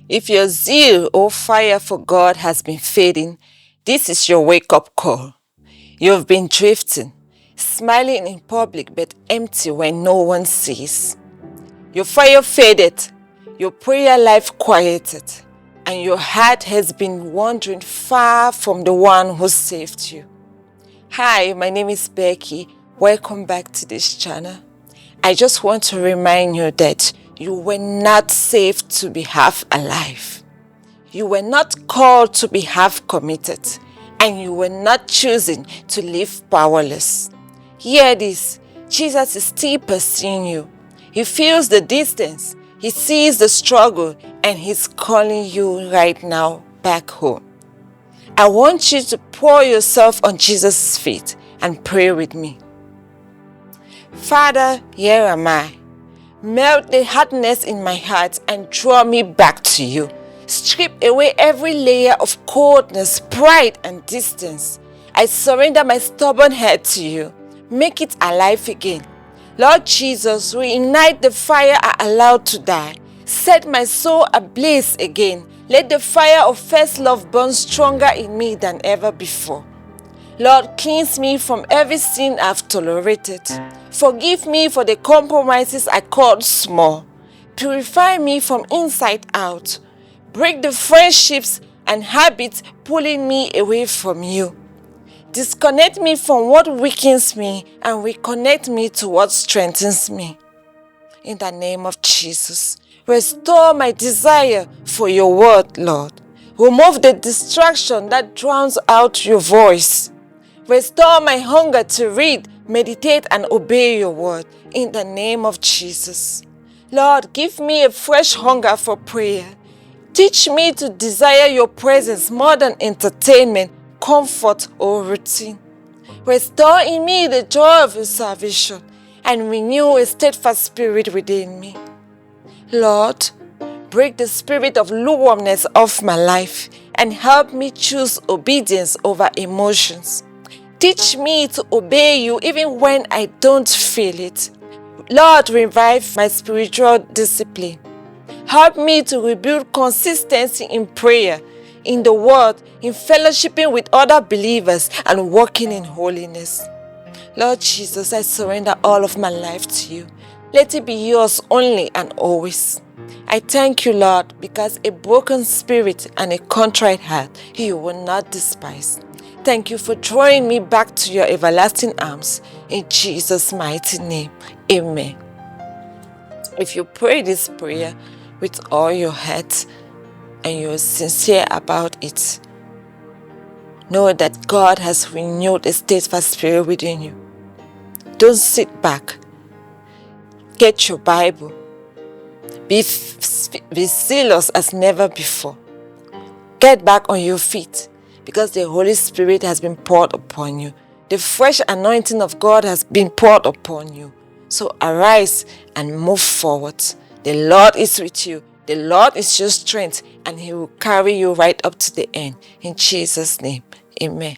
If your zeal or fire for God has been fading, this is your wake-up call. You've been drifting, smiling in public but empty when no one sees. Your fire faded, your prayer life quieted, and your heart has been wandering far from the one who saved you. Hi, my name is Becky. Welcome back to this channel. I just want to remind you that you were not saved to be half alive. You were not called to be half committed, and you were not choosing to live powerless. Hear this, Jesus is still pursuing you. He feels the distance, he sees the struggle, and he's calling you right now back home. I want you to pour yourself on Jesus' feet and pray with me. Father, here am I. Melt the hardness in my heart and draw me back to you. Strip away every layer of coldness, pride, and distance. I surrender my stubborn heart to you. Make it alive again. Lord Jesus, reignite the fire I allowed to die. Set my soul ablaze again. Let the fire of first love burn stronger in me than ever before. Lord, cleanse me from every sin I've tolerated. Forgive me for the compromises I called small. Purify me from inside out. Break the friendships and habits pulling me away from you. Disconnect me from what weakens me and reconnect me to what strengthens me. In the name of Jesus, restore my desire for your word, Lord. Remove the distraction that drowns out your voice. Restore my hunger to read, meditate, and obey your word in the name of Jesus. Lord, give me a fresh hunger for prayer. Teach me to desire your presence more than entertainment, comfort, or routine. Restore in me the joy of your salvation and renew a steadfast spirit within me. Lord, break the spirit of lukewarmness off my life and help me choose obedience over emotions. Teach me to obey you even when I don't feel it. Lord, revive my spiritual discipline. Help me to rebuild consistency in prayer, in the word, in fellowshipping with other believers, and walking in holiness. Lord Jesus, I surrender all of my life to you. Let it be yours only and always. I thank you, Lord, because a broken spirit and a contrite heart you will not despise. Thank you for drawing me back to your everlasting arms. In Jesus' mighty name, amen. If you pray this prayer with all your heart and you're sincere about it, know that God has renewed a steadfast spirit within you. Don't sit back. Get your Bible. Be zealous as never before. Get back on your feet, because the Holy Spirit has been poured upon you. The fresh anointing of God has been poured upon you. So arise and move forward. The Lord is with you. The Lord is your strength, and He will carry you right up to the end. In Jesus' name, amen.